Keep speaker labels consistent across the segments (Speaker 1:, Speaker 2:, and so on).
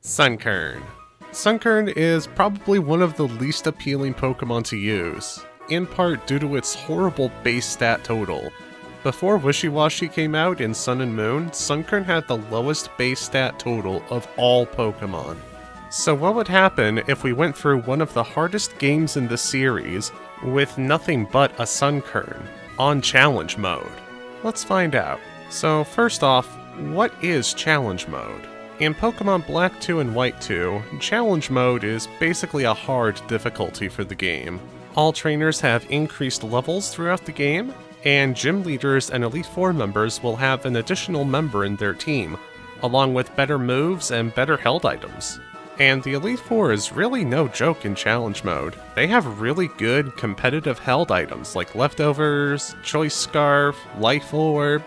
Speaker 1: Sunkern. Sunkern is probably one of the least appealing Pokemon to use, in part due to its horrible base stat total. Before Wishy-Washy came out in Sun and Moon, Sunkern had the lowest base stat total of all Pokemon. So what would happen if we went through one of the hardest games in the series with nothing but a Sunkern on Challenge Mode? Let's find out. So first off, what is Challenge Mode? In Pokemon Black 2 and White 2, Challenge Mode is basically a hard difficulty for the game. All trainers have increased levels throughout the game, and gym leaders and Elite Four members will have an additional member in their team, along with better moves and better held items. And the Elite Four is really no joke in Challenge Mode. They have really good competitive held items like Leftovers, Choice Scarf, Life Orb,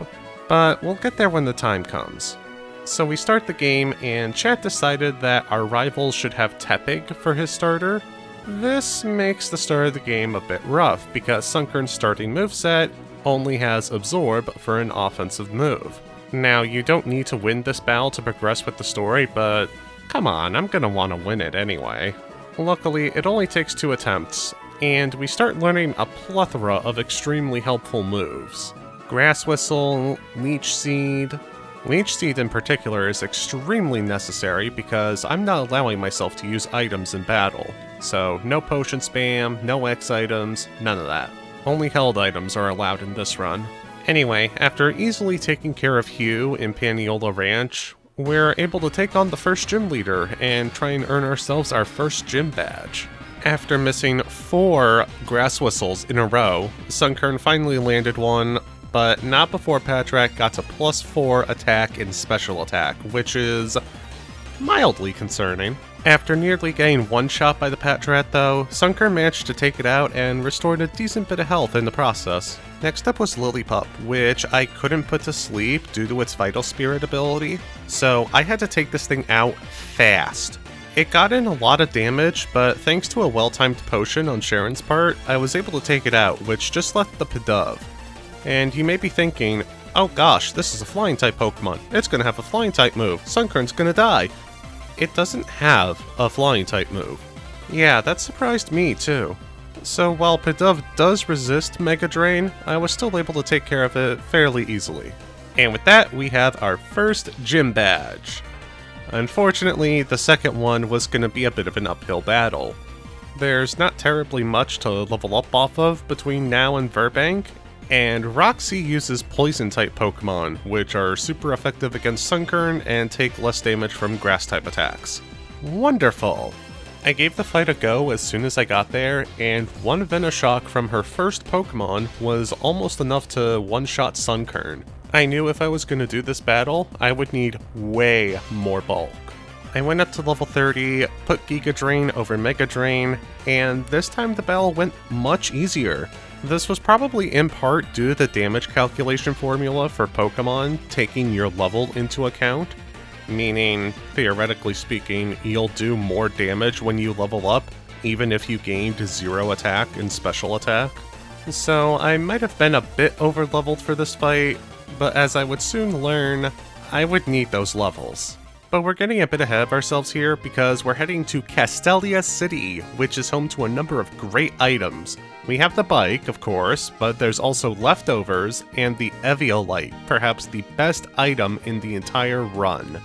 Speaker 1: but we'll get there when the time comes. So we start the game, and chat decided that our rivals should have Tepig for his starter. This makes the start of the game a bit rough, because Sunkern's starting moveset only has Absorb for an offensive move. Now, you don't need to win this battle to progress with the story, but come on, I'm gonna want to win it anyway. Luckily, it only takes 2 attempts, and we start learning a plethora of extremely helpful moves. Grass Whistle, Leech Seed. Leech Seed in particular is extremely necessary because I'm not allowing myself to use items in battle. So no potion spam, no X items, none of that. Only held items are allowed in this run. Anyway, after easily taking care of Hugh in Paniola Ranch, we're able to take on the first gym leader and try and earn ourselves our first gym badge. After missing 4 Grass Whistles in a row, Sunkern finally landed one, but not before Patrak got to +4 attack and special attack, which is mildly concerning. After nearly getting one-shot by the Patrat though, Sunkern managed to take it out and restored a decent bit of health in the process. Next up was Lillipup, which I couldn't put to sleep due to its Vital Spirit ability, so I had to take this thing out fast. It got in a lot of damage, but thanks to a well-timed potion on Cheren's part, I was able to take it out, which just left the Pidove. And you may be thinking, oh gosh, this is a Flying-type Pokemon. It's gonna have a Flying-type move. Sunkern's gonna die. It doesn't have a Flying-type move. Yeah, that surprised me too. So while Pidove does resist Mega Drain, I was still able to take care of it fairly easily. And with that, we have our first gym badge. Unfortunately, the second one was gonna be a bit of an uphill battle. There's not terribly much to level up off of between now and Burbank, and Roxie uses Poison-type Pokemon, which are super effective against Sunkern and take less damage from Grass-type attacks. Wonderful! I gave the fight a go as soon as I got there, and one Venoshock from her first Pokemon was almost enough to one-shot Sunkern. I knew if I was going to do this battle, I would need way more bulk. I went up to level 30, put Giga Drain over Mega Drain, and this time the battle went much easier. This was probably in part due to the damage calculation formula for Pokemon taking your level into account, meaning, theoretically speaking, you'll do more damage when you level up, even if you gained 0 attack and special attack. So I might have been a bit over-leveled for this fight, but as I would soon learn, I would need those levels. But we're getting a bit ahead of ourselves here because we're heading to Castelia City, which is home to a number of great items. We have the bike, of course, but there's also Leftovers and the Eviolite, perhaps the best item in the entire run.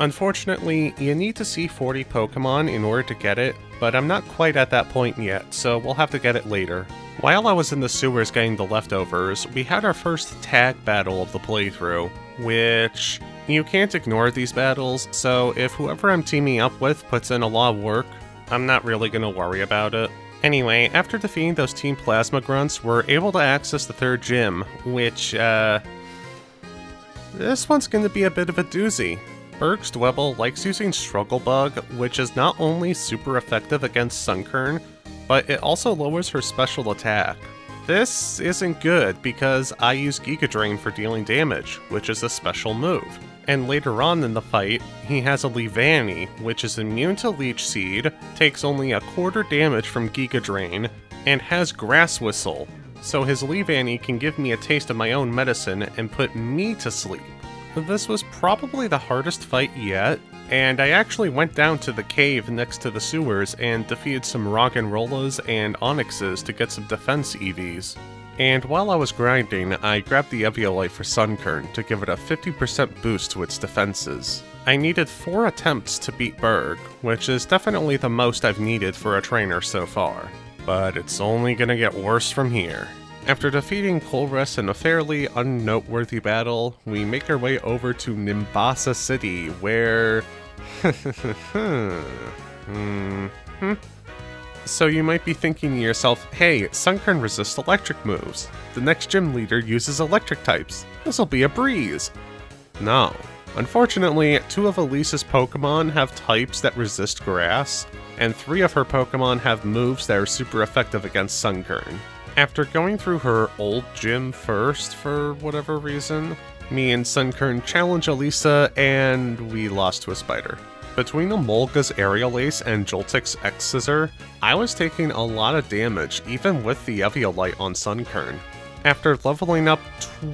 Speaker 1: Unfortunately, you need to see 40 Pokemon in order to get it, but I'm not quite at that point yet, so we'll have to get it later. While I was in the sewers getting the Leftovers, we had our first tag battle of the playthrough, which you can't ignore these battles, so if whoever I'm teaming up with puts in a lot of work, I'm not really gonna worry about it. Anyway, after defeating those Team Plasma Grunts, we're able to access the 3rd gym, which, this one's gonna be a bit of a doozy. Burgh's Dwebble likes using Struggle Bug, which is not only super effective against Sunkern, but it also lowers her special attack. This isn't good because I use Giga Drain for dealing damage, which is a special move. And later on in the fight, he has a Leavanny, which is immune to Leech Seed, takes only a quarter damage from Giga Drain, and has Grass Whistle, so his Leavanny can give me a taste of my own medicine and put me to sleep. This was probably the hardest fight yet, and I actually went down to the cave next to the sewers and defeated some Roggenrollas and Onyxes to get some defense EVs. And while I was grinding, I grabbed the Eviolite for Sunkern to give it a 50% boost to its defenses. I needed 4 attempts to beat Burgh, which is definitely the most I've needed for a trainer so far. But it's only gonna get worse from here. After defeating Colress in a fairly unnoteworthy battle, we make our way over to Nimbasa City, where... So you might be thinking to yourself, hey, Sunkern resists electric moves. The next gym leader uses electric types. This'll be a breeze. No. Unfortunately, 2 of Elesa's Pokemon have types that resist grass, and 3 of her Pokemon have moves that are super effective against Sunkern. After going through her old gym first, for whatever reason, me and Sunkern challenge Elesa, and we lost to a spider. Between Emolga's Aerial Ace and Joltik's X-Scissor, I was taking a lot of damage, even with the Eviolite on Sunkern. After leveling up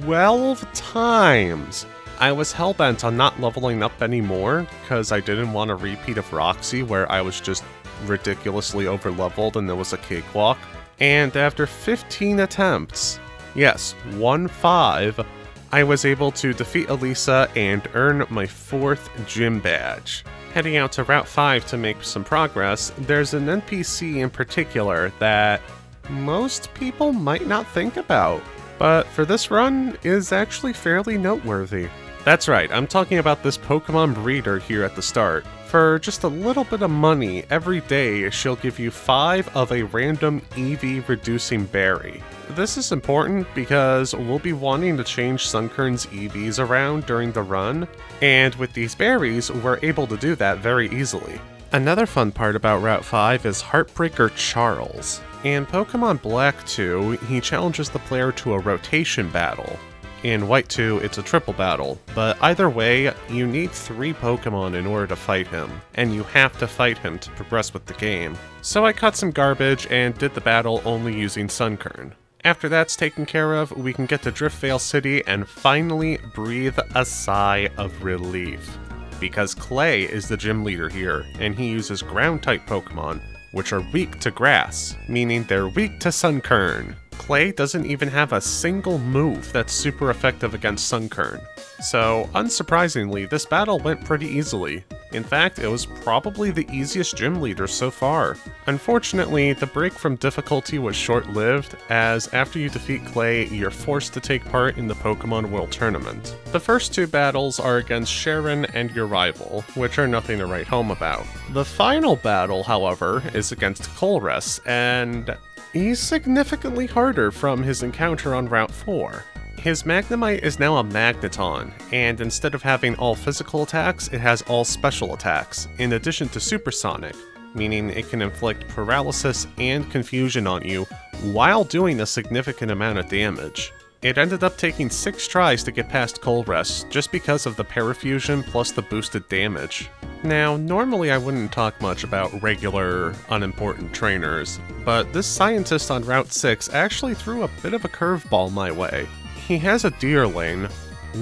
Speaker 1: 12 times, I was hellbent on not leveling up anymore, because I didn't want a repeat of Roxie where I was just ridiculously overleveled and it was a cakewalk. And after 15 attempts, yes, 1-5, I was able to defeat Elesa and earn my 4th gym badge. Heading out to Route 5 to make some progress, there's an NPC in particular that most people might not think about, but for this run is actually fairly noteworthy. That's right, I'm talking about this Pokemon breeder here at the start. For just a little bit of money, every day she'll give you 5 of a random EV reducing berry. This is important because we'll be wanting to change Sunkern's EVs around during the run, and with these berries, we're able to do that very easily. Another fun part about Route 5 is Heartbreaker Charles. In Pokemon Black 2, he challenges the player to a rotation battle. In White 2, it's a triple battle, but either way, you need 3 Pokemon in order to fight him, and you have to fight him to progress with the game. So I cut some garbage and did the battle only using Sunkern. After that's taken care of, we can get to Driftvale City and finally breathe a sigh of relief. Because Clay is the gym leader here, and he uses Ground-type Pokemon, which are weak to grass, meaning they're weak to Sunkern. Clay doesn't even have a single move that's super effective against Sunkern. So, unsurprisingly, this battle went pretty easily. In fact, it was probably the easiest gym leader so far. Unfortunately, the break from difficulty was short-lived, as after you defeat Clay, you're forced to take part in the Pokemon World Tournament. The first 2 battles are against Cheren and your rival, which are nothing to write home about. The final battle, however, is against Colress, and he's significantly harder from his encounter on Route 4. His Magnemite is now a Magneton, and instead of having all physical attacks, it has all special attacks, in addition to Supersonic, meaning it can inflict paralysis and confusion on you while doing a significant amount of damage. It ended up taking 6 tries to get past Colress, just because of the Parafusion plus the boosted damage. Now, normally I wouldn't talk much about regular, unimportant trainers, but this scientist on Route 6 actually threw a bit of a curveball my way. He has a Deerling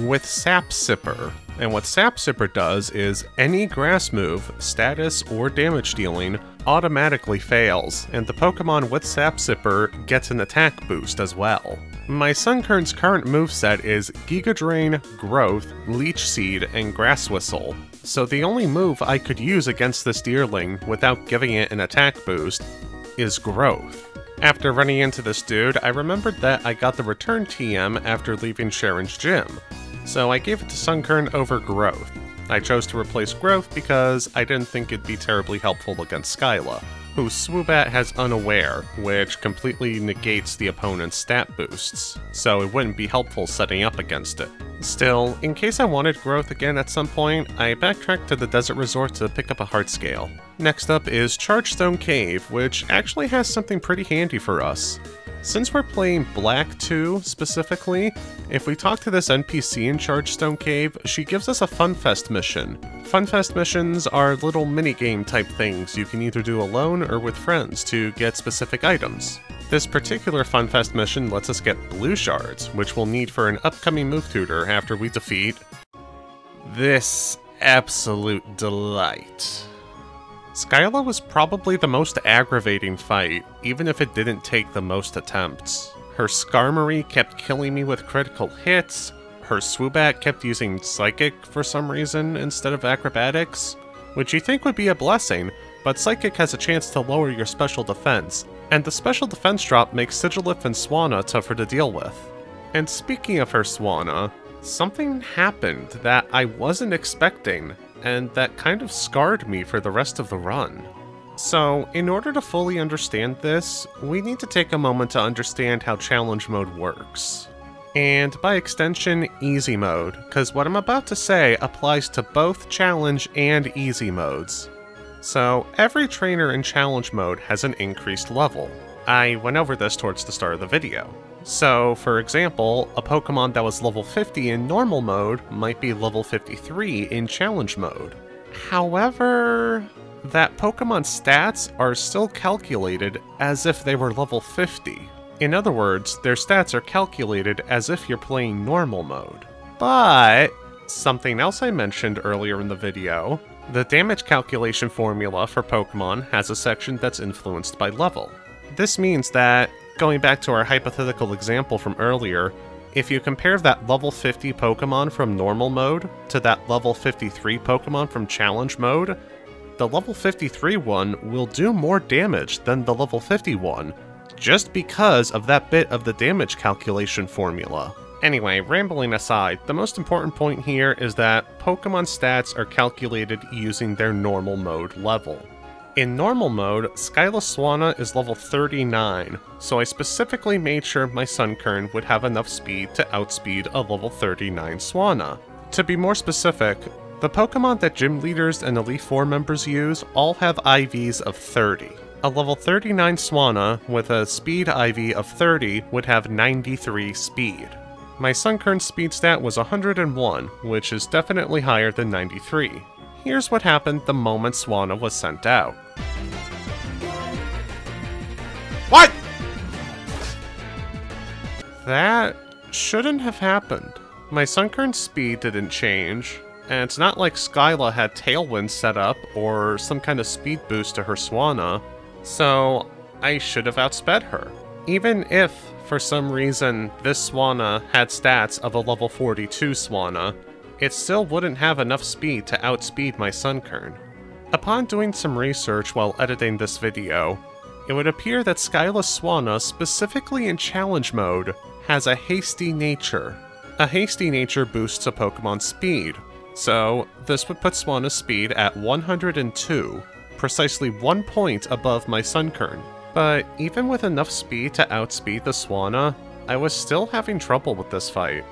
Speaker 1: with Sap Sipper, and what Sap Sipper does is any grass move, status, or damage dealing automatically fails, and the Pokemon with Sap Sipper gets an attack boost as well. My Sunkern's current moveset is Giga Drain, Growth, Leech Seed, and Grass Whistle, so the only move I could use against this Deerling without giving it an attack boost is Growth. After running into this dude, I remembered that I got the return TM after leaving Cheren's gym, so I gave it to Sunkern over Growth. I chose to replace Growth because I didn't think it'd be terribly helpful against Skyla, whose Swoobat has Unaware, which completely negates the opponent's stat boosts, so it wouldn't be helpful setting up against it. Still, in case I wanted Growth again at some point, I backtracked to the Desert Resort to pick up a Heart Scale. Next up is Chargestone Cave, which actually has something pretty handy for us. Since we're playing Black 2 specifically, if we talk to this NPC in Chargestone Cave, she gives us a Funfest mission. Funfest missions are little minigame type things you can either do alone or with friends to get specific items. This particular Funfest mission lets us get blue shards, which we'll need for an upcoming move tutor after we defeat this absolute delight. Skyla was probably the most aggravating fight, even if it didn't take the most attempts. Her Skarmory kept killing me with critical hits, her Swoobat kept using Psychic for some reason instead of Acrobatics, which you think would be a blessing, but Psychic has a chance to lower your special defense, and the special defense drop makes Sigilyph and Swanna tougher to deal with. And speaking of her Swanna, something happened that I wasn't expecting, and that kind of scarred me for the rest of the run. So, in order to fully understand this, we need to take a moment to understand how challenge mode works. And by extension, easy mode, because what I'm about to say applies to both challenge and easy modes. So, every trainer in challenge mode has an increased level. I went over this towards the start of the video. So, for example, a Pokemon that was level 50 in normal mode might be level 53 in challenge mode. However, that Pokemon's stats are still calculated as if they were level 50. In other words, their stats are calculated as if you're playing normal mode. But, something else I mentioned earlier in the video, the damage calculation formula for Pokemon has a section that's influenced by level. This means that, going back to our hypothetical example from earlier, if you compare that level 50 Pokemon from normal mode to that level 53 Pokemon from challenge mode, the level 53 one will do more damage than the level 50 one, just because of that bit of the damage calculation formula. Anyway, rambling aside, the most important point here is that Pokemon stats are calculated using their normal mode level. In normal mode, Skyla Swanna is level 39, so I specifically made sure my Sunkern would have enough speed to outspeed a level 39 Swanna. To be more specific, the Pokemon that gym leaders and Elite Four members use all have IVs of 30. A level 39 Swanna with a speed IV of 30 would have 93 speed. My Sunkern's speed stat was 101, which is definitely higher than 93. Here's what happened the moment Swanna was sent out. What?! That shouldn't have happened. My Sunkern's speed didn't change, and it's not like Skyla had Tailwind set up or some kind of speed boost to her Swanna, so I should have outsped her. Even if, for some reason, this Swanna had stats of a level 42 Swanna, it still wouldn't have enough speed to outspeed my Sunkern. Upon doing some research while editing this video, it would appear that Skyla Swanna, specifically in challenge mode, has a hasty nature. A hasty nature boosts a Pokemon's speed, so this would put Swanna's speed at 102, precisely 1 point above my Sunkern. But even with enough speed to outspeed the Swanna, I was still having trouble with this fight.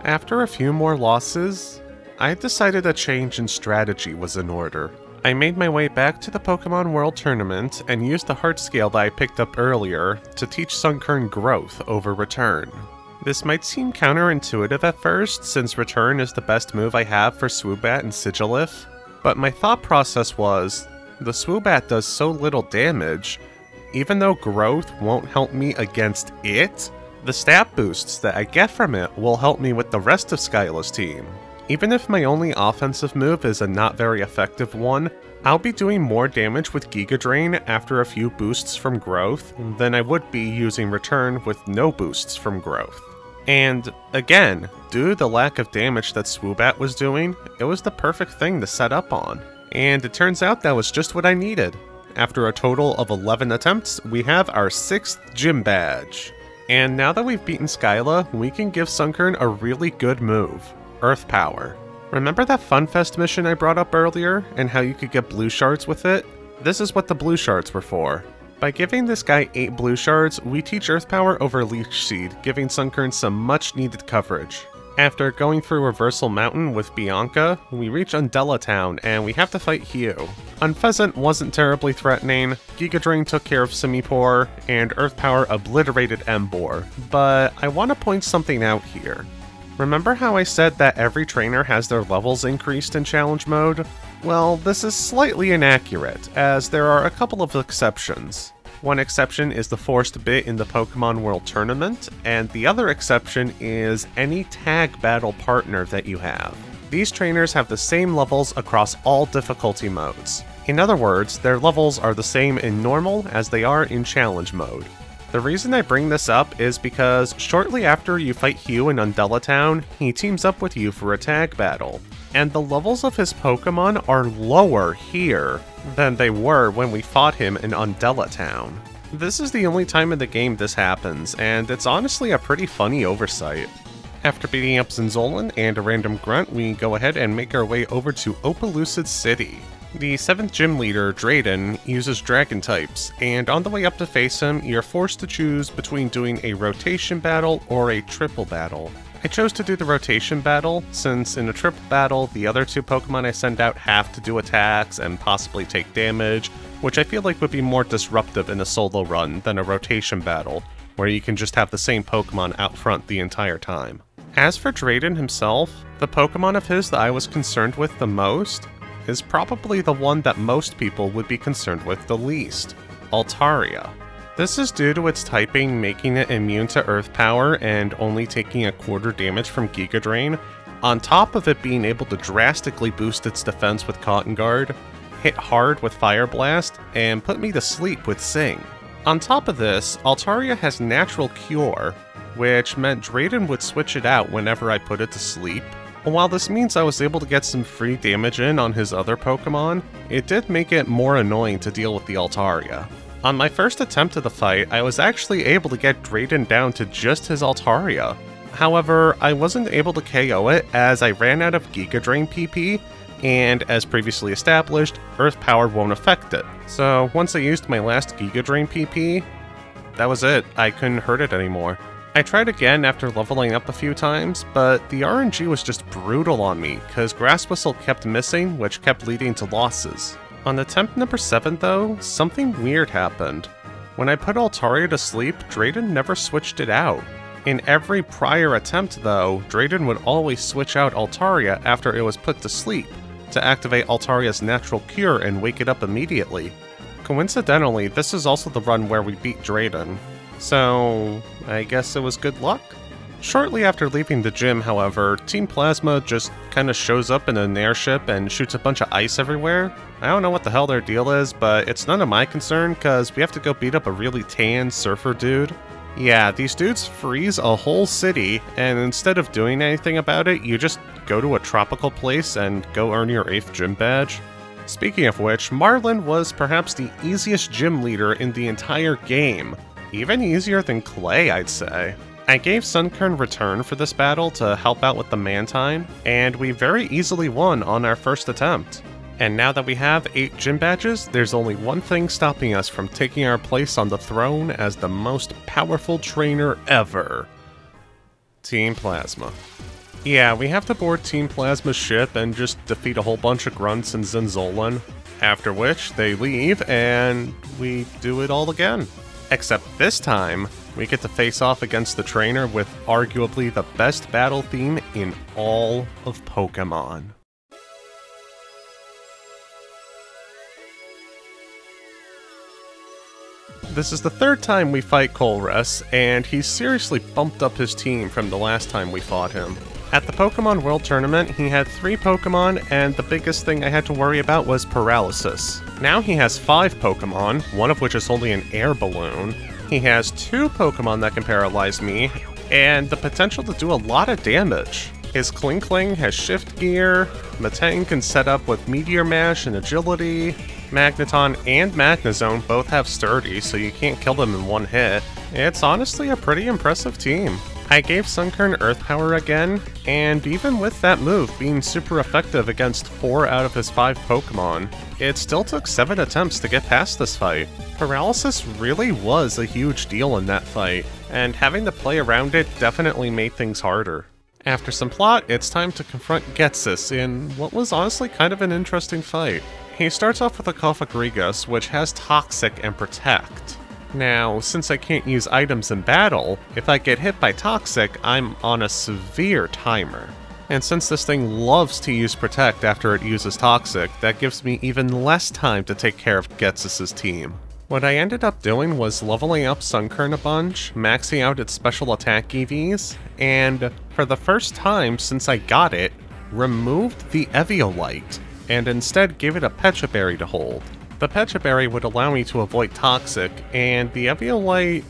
Speaker 1: After a few more losses, I decided a change in strategy was in order. I made my way back to the Pokemon World Tournament and used the heart scale that I picked up earlier to teach Sunkern growth over Return. This might seem counterintuitive at first, since Return is the best move I have for Swoobat and Sigilyph, but my thought process was, the Swoobat does so little damage, even though growth won't help me against it, the stat boosts that I get from it will help me with the rest of Skyla's team. Even if my only offensive move is a not very effective one, I'll be doing more damage with Giga Drain after a few boosts from growth than I would be using Return with no boosts from growth. And again, due to the lack of damage that Swoobat was doing, it was the perfect thing to set up on. And it turns out that was just what I needed. After a total of 11 attempts, we have our 6th gym badge. And now that we've beaten Skyla, we can give Sunkern a really good move, Earth Power. Remember that Funfest mission I brought up earlier, and how you could get blue shards with it? This is what the blue shards were for. By giving this guy 8 blue shards, we teach Earth Power over Leech Seed, giving Sunkern some much needed coverage. After going through Reversal Mountain with Bianca, we reach Undella Town, and we have to fight Hugh. Unpheasant wasn't terribly threatening, Giga Drain took care of Simipour, and Earth Power obliterated Emboar, but I want to point something out here. Remember how I said that every trainer has their levels increased in challenge mode? Well, this is slightly inaccurate, as there are a couple of exceptions. One exception is the forced bit in the Pokemon World Tournament, and the other exception is any tag battle partner that you have. These trainers have the same levels across all difficulty modes. In other words, their levels are the same in normal as they are in challenge mode. The reason I bring this up is because shortly after you fight Hugh in Undella Town, he teams up with you for a tag battle, and the levels of his Pokemon are lower here than they were when we fought him in Undella Town. This is the only time in the game this happens, and it's honestly a pretty funny oversight. After beating up Zinzolan and a random grunt, we go ahead and make our way over to Opelucid City. The 7th gym leader, Drayden, uses dragon types, and on the way up to face him, you're forced to choose between doing a rotation battle or a triple battle. I chose to do the rotation battle, since in a triple battle, the other 2 Pokemon I send out have to do attacks and possibly take damage, which I feel like would be more disruptive in a solo run than a rotation battle, where you can just have the same Pokemon out front the entire time. As for Drayden himself, the Pokemon of his that I was concerned with the most is probably the one that most people would be concerned with the least, Altaria. This is due to its typing making it immune to Earth Power and only taking a quarter damage from Giga Drain, on top of it being able to drastically boost its defense with Cotton Guard, hit hard with Fire Blast, and put me to sleep with Sing. On top of this, Altaria has Natural Cure, which meant Drayden would switch it out whenever I put it to sleep. While this means I was able to get some free damage in on his other Pokemon, it did make it more annoying to deal with the Altaria. On my first attempt of the fight, I was actually able to get Drayden down to just his Altaria. However, I wasn't able to KO it as I ran out of Giga Drain PP, and as previously established, Earth Power won't affect it. So once I used my last Giga Drain PP, that was it, I couldn't hurt it anymore. I tried again after leveling up a few times, but the RNG was just brutal on me, cause Grass Whistle kept missing, which kept leading to losses. On attempt number 7 though, something weird happened. When I put Altaria to sleep, Drayden never switched it out. In every prior attempt though, Drayden would always switch out Altaria after it was put to sleep, to activate Altaria's Natural Cure and wake it up immediately. Coincidentally, this is also the run where we beat Drayden. So, I guess it was good luck? Shortly after leaving the gym, however, Team Plasma just kinda shows up in an airship and shoots a bunch of ice everywhere. I don't know what the hell their deal is, but it's none of my concern, cause we have to go beat up a really tan surfer dude. Yeah, these dudes freeze a whole city, and instead of doing anything about it, you just go to a tropical place and go earn your 8th gym badge. Speaking of which, Marlon was perhaps the easiest gym leader in the entire game. Even easier than Clay, I'd say. I gave Sunkern return for this battle to help out with the Mantine, and we very easily won on our first attempt. And now that we have 8 gym badges, there's only one thing stopping us from taking our place on the throne as the most powerful trainer ever. Team Plasma. Yeah, we have to board Team Plasma's ship and just defeat a whole bunch of grunts and Zinzolan, after which they leave and we do it all again. Except this time, we get to face off against the trainer with arguably the best battle theme in all of Pokemon. This is the 3rd time we fight Colress, and he's seriously bumped up his team from the last time we fought him. At the Pokemon World Tournament, he had 3 Pokemon, and the biggest thing I had to worry about was paralysis. Now he has 5 Pokemon, one of which is only an air balloon. He has 2 Pokemon that can paralyze me, and the potential to do a lot of damage. His Klinkling has Shift Gear, Metang can set up with Meteor Mash and Agility, Magneton and Magnezone both have Sturdy, so you can't kill them in one hit. It's honestly a pretty impressive team. I gave Sunkern Earth Power again, and even with that move being super effective against 4 out of his 5 Pokemon, it still took 7 attempts to get past this fight. Paralysis really was a huge deal in that fight, and having to play around it definitely made things harder. After some plot, it's time to confront Ghetsis in what was honestly kind of an interesting fight. He starts off with a Cofagrigus, which has Toxic and Protect. Now, since I can't use items in battle, if I get hit by Toxic, I'm on a severe timer. And since this thing loves to use Protect after it uses Toxic, that gives me even less time to take care of Ghetsis' team. What I ended up doing was leveling up Sunkern a bunch, maxing out its special attack EVs, and for the first time since I got it, removed the Eviolite, and instead gave it a Pecha Berry to hold. The Pecha Berry would allow me to avoid Toxic, and the Eviolite,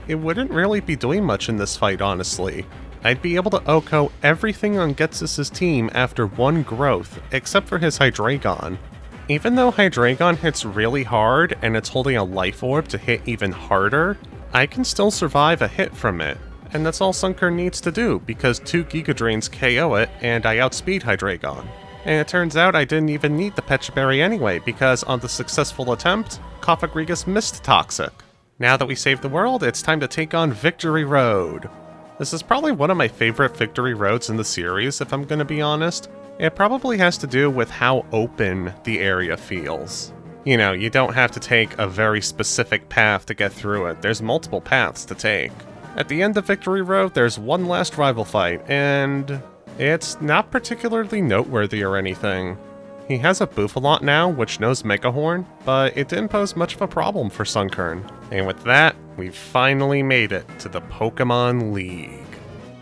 Speaker 1: it wouldn't really be doing much in this fight, honestly. I'd be able to OHKO everything on Ghetsis' team after one growth, except for his Hydreigon. Even though Hydreigon hits really hard and it's holding a Life Orb to hit even harder, I can still survive a hit from it. And that's all Sunkern needs to do, because 2 Giga Drains KO it, and I outspeed Hydreigon. And it turns out I didn't even need the Pecha Berry anyway, because on the successful attempt, Cofagrigus missed Toxic. Now that we saved the world, it's time to take on Victory Road. This is probably one of my favorite Victory Roads in the series, if I'm gonna be honest. It probably has to do with how open the area feels. You know, you don't have to take a very specific path to get through it. There's multiple paths to take. At the end of Victory Road, there's one last rival fight, and it's not particularly noteworthy or anything. He has a Bouffalot now, which knows Megahorn, but it didn't pose much of a problem for Sunkern. And with that, we've finally made it to the Pokemon League.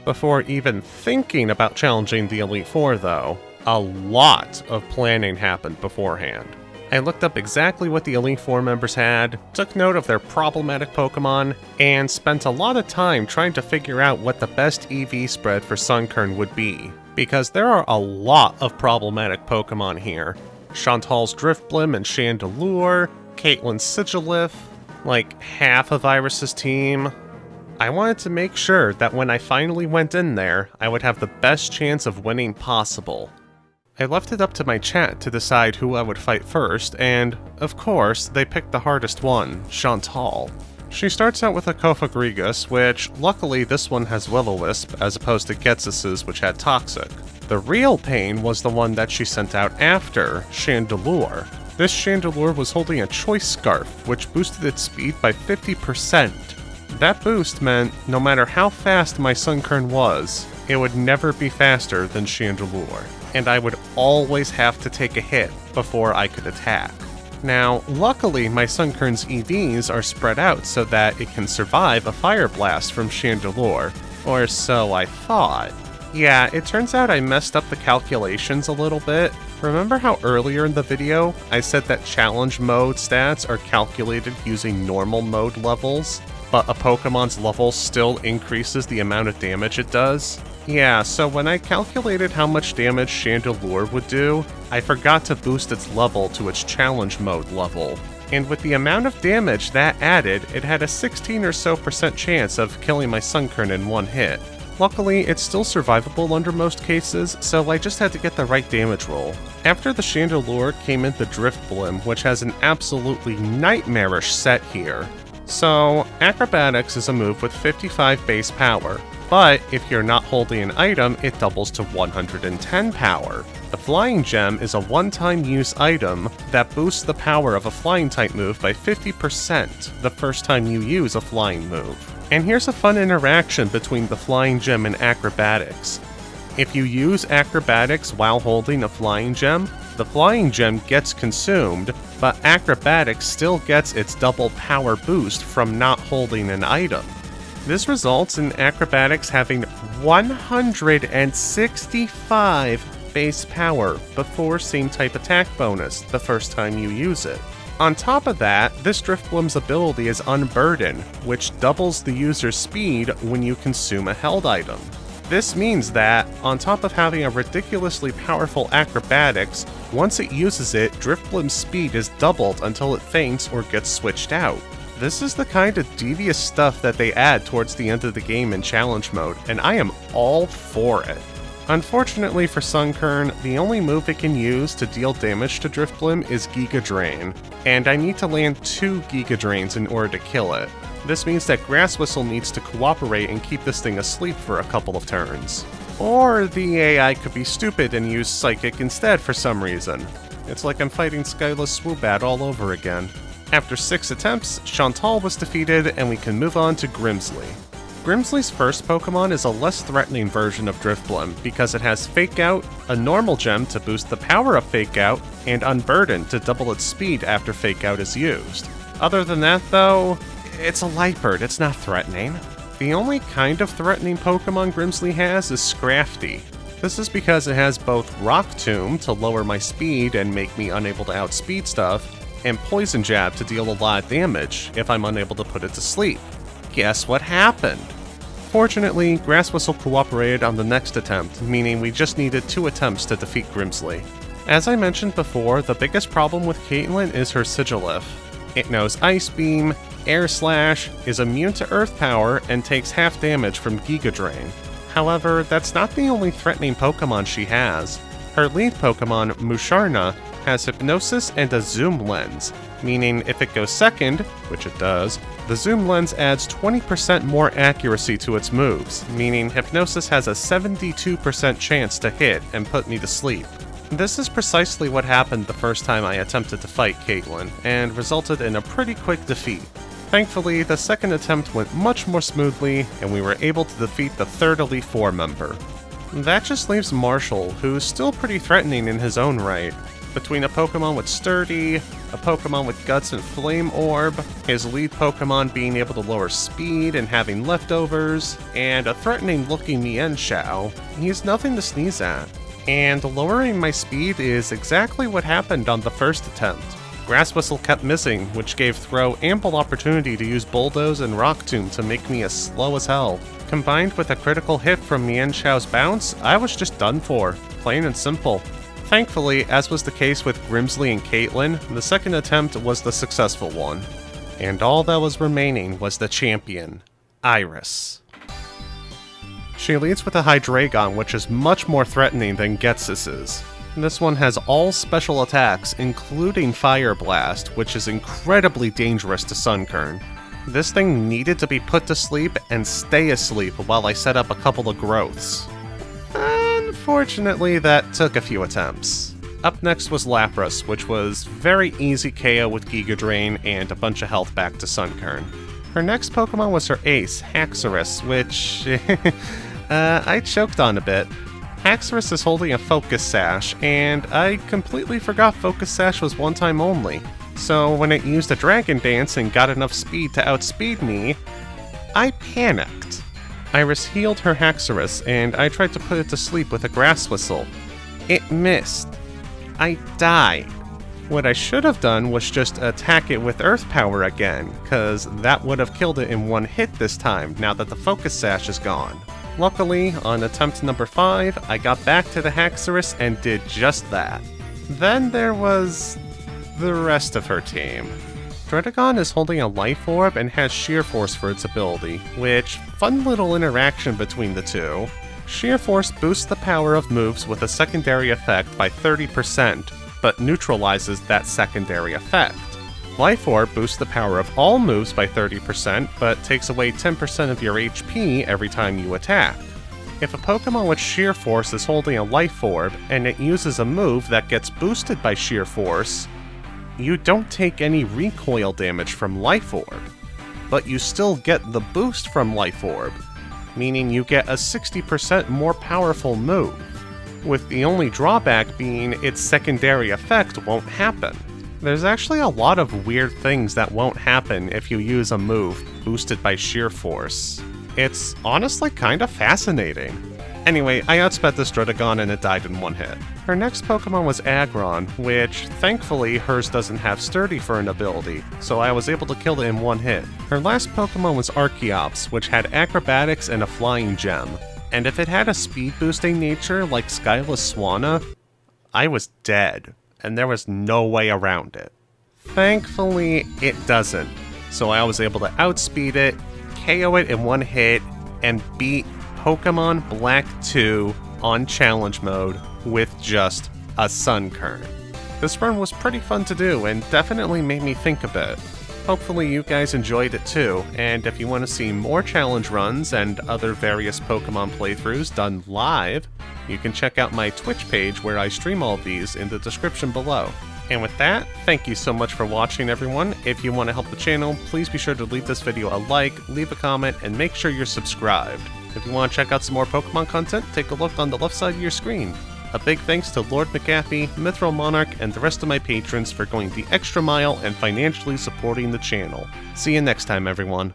Speaker 1: Before even thinking about challenging the Elite Four, though, a lot of planning happened beforehand. I looked up exactly what the Elite Four members had, took note of their problematic Pokemon, and spent a lot of time trying to figure out what the best EV spread for Sunkern would be. Because there are a lot of problematic Pokemon here. Chantal's Drifblim and Chandelure, Caitlin's Sigilith, like half of Iris's team. I wanted to make sure that when I finally went in there, I would have the best chance of winning possible. I left it up to my chat to decide who I would fight first, and, of course, they picked the hardest one, Chantal. She starts out with a Cofagrigus, which, luckily this one has Will-O-Wisp, as opposed to Ghetsis' which had Toxic. The real pain was the one that she sent out after, Chandelure. This Chandelure was holding a Choice Scarf, which boosted its speed by 50%. That boost meant, no matter how fast my Sunkern was, it would never be faster than Chandelure, and I would always have to take a hit before I could attack. Now, luckily my Sunkern's EVs are spread out so that it can survive a Fire Blast from Chandelure, or so I thought. Yeah, it turns out I messed up the calculations a little bit. Remember how earlier in the video I said that challenge mode stats are calculated using normal mode levels, but a Pokemon's level still increases the amount of damage it does? Yeah, so when I calculated how much damage Chandelure would do, I forgot to boost its level to its challenge mode level. And with the amount of damage that added, it had a 16% or so chance of killing my Sunkern in one hit. Luckily, it's still survivable under most cases, so I just had to get the right damage roll. After the Chandelure came in the Drifblim, which has an absolutely nightmarish set here. So, Acrobatics is a move with 55 base power, but if you're not holding an item, it doubles to 110 power. The Flying Gem is a one-time use item that boosts the power of a flying type move by 50% the first time you use a flying move. And here's a fun interaction between the Flying Gem and Acrobatics. If you use Acrobatics while holding a Flying Gem, the Flying Gem gets consumed, but Acrobatics still gets its double power boost from not holding an item. This results in Acrobatics having 165 base power before same type attack bonus the first time you use it. On top of that, this Drifblim's ability is Unburden, which doubles the user's speed when you consume a held item. This means that, on top of having a ridiculously powerful Acrobatics, once it uses it, Drifblim's speed is doubled until it faints or gets switched out. This is the kind of devious stuff that they add towards the end of the game in challenge mode, and I am all for it. Unfortunately for Sunkern, the only move it can use to deal damage to Drifblim is Giga Drain, and I need to land 2 Giga Drains in order to kill it. This means that Grass Whistle needs to cooperate and keep this thing asleep for a couple of turns. Or the AI could be stupid and use Psychic instead for some reason. It's like I'm fighting Skyla's Swoobat all over again. After 6 attempts, Chantal was defeated and we can move on to Grimsley. Grimsley's first Pokemon is a less threatening version of Drifblim because it has Fake Out, a normal gem to boost the power of Fake Out, and Unburden to double its speed after Fake Out is used. Other than that though, it's a Lightbird, it's not threatening. The only kind of threatening Pokemon Grimsley has is Scrafty. This is because it has both Rock Tomb to lower my speed and make me unable to outspeed stuff, and Poison Jab to deal a lot of damage if I'm unable to put it to sleep. Guess what happened? Fortunately, Grass Whistle cooperated on the next attempt, meaning we just needed 2 attempts to defeat Grimsley. As I mentioned before, the biggest problem with Caitlyn is her Sigilif. It knows Ice Beam, Air Slash, is immune to Earth Power, and takes half damage from Giga Drain. However, that's not the only threatening Pokemon she has. Her lead Pokemon, Musharna, has Hypnosis and a Zoom Lens, meaning if it goes second, which it does, the Zoom Lens adds 20% more accuracy to its moves, meaning Hypnosis has a 72% chance to hit and put me to sleep. This is precisely what happened the first time I attempted to fight Caitlyn, and resulted in a pretty quick defeat. Thankfully, the second attempt went much more smoothly, and we were able to defeat the third Elite Four member. That just leaves Marshall, who's still pretty threatening in his own right. Between a Pokemon with Sturdy, a Pokemon with Guts and Flame Orb, his lead Pokemon being able to lower speed and having leftovers, and a threatening-looking Mienshao, he's nothing to sneeze at. And lowering my speed is exactly what happened on the first attempt. Grass Whistle kept missing, which gave Throw ample opportunity to use Bulldoze and Rock Tomb to make me as slow as hell. Combined with a critical hit from Mienshao's bounce, I was just done for, plain and simple. Thankfully, as was the case with Grimsley and Caitlyn, the second attempt was the successful one. And all that was remaining was the champion, Iris. She leads with a Hydreigon, which is much more threatening than Ghetsis'. This one has all special attacks, including Fire Blast, which is incredibly dangerous to Sunkern. This thing needed to be put to sleep and stay asleep while I set up a couple of growths. Unfortunately, that took a few attempts. Up next was Lapras, which was very easy KO with Giga Drain and a bunch of health back to Sunkern. Her next Pokemon was her ace, Haxorus, which I choked on a bit. Haxorus is holding a Focus Sash, and I completely forgot Focus Sash was one time only. So when it used a Dragon Dance and got enough speed to outspeed me, I panicked. Iris healed her Haxorus, and I tried to put it to sleep with a Grass Whistle. It missed. I died. What I should have done was just attack it with Earth Power again, cause that would have killed it in one hit this time, now that the Focus Sash is gone. Luckily, on attempt number 5, I got back to the Haxorus and did just that. Then there was the rest of her team. Drayden is holding a Life Orb and has Sheer Force for its ability, which, fun little interaction between the two. Sheer Force boosts the power of moves with a secondary effect by 30%, but neutralizes that secondary effect. Life Orb boosts the power of all moves by 30%, but takes away 10% of your HP every time you attack. If a Pokemon with Sheer Force is holding a Life Orb, and it uses a move that gets boosted by Sheer Force, you don't take any recoil damage from Life Orb, but you still get the boost from Life Orb, meaning you get a 60% more powerful move, with the only drawback being its secondary effect won't happen. There's actually a lot of weird things that won't happen if you use a move boosted by Sheer Force. It's honestly kinda fascinating. Anyway, I outsped this Drayden and it died in one hit. Her next Pokemon was Aggron, which, thankfully, hers doesn't have Sturdy for an ability, so I was able to kill it in one hit. Her last Pokemon was Archeops, which had Acrobatics and a Flying Gem. And if it had a speed-boosting nature like Skyla's Swanna, I was dead, and there was no way around it. Thankfully, it doesn't, so I was able to outspeed it, KO it in one hit, and beat Pokemon Black 2 on Challenge Mode with just a Sunkern. This run was pretty fun to do, and definitely made me think a bit. Hopefully you guys enjoyed it too, and if you want to see more challenge runs and other various Pokemon playthroughs done live, you can check out my Twitch page where I stream all of these in the description below. And with that, thank you so much for watching everyone. If you want to help the channel, please be sure to leave this video a like, leave a comment, and make sure you're subscribed. If you want to check out some more Pokemon content, take a look on the left side of your screen. A big thanks to Lord McAfee, MithrilMonarch, and the rest of my patrons for going the extra mile and financially supporting the channel. See you next time, everyone.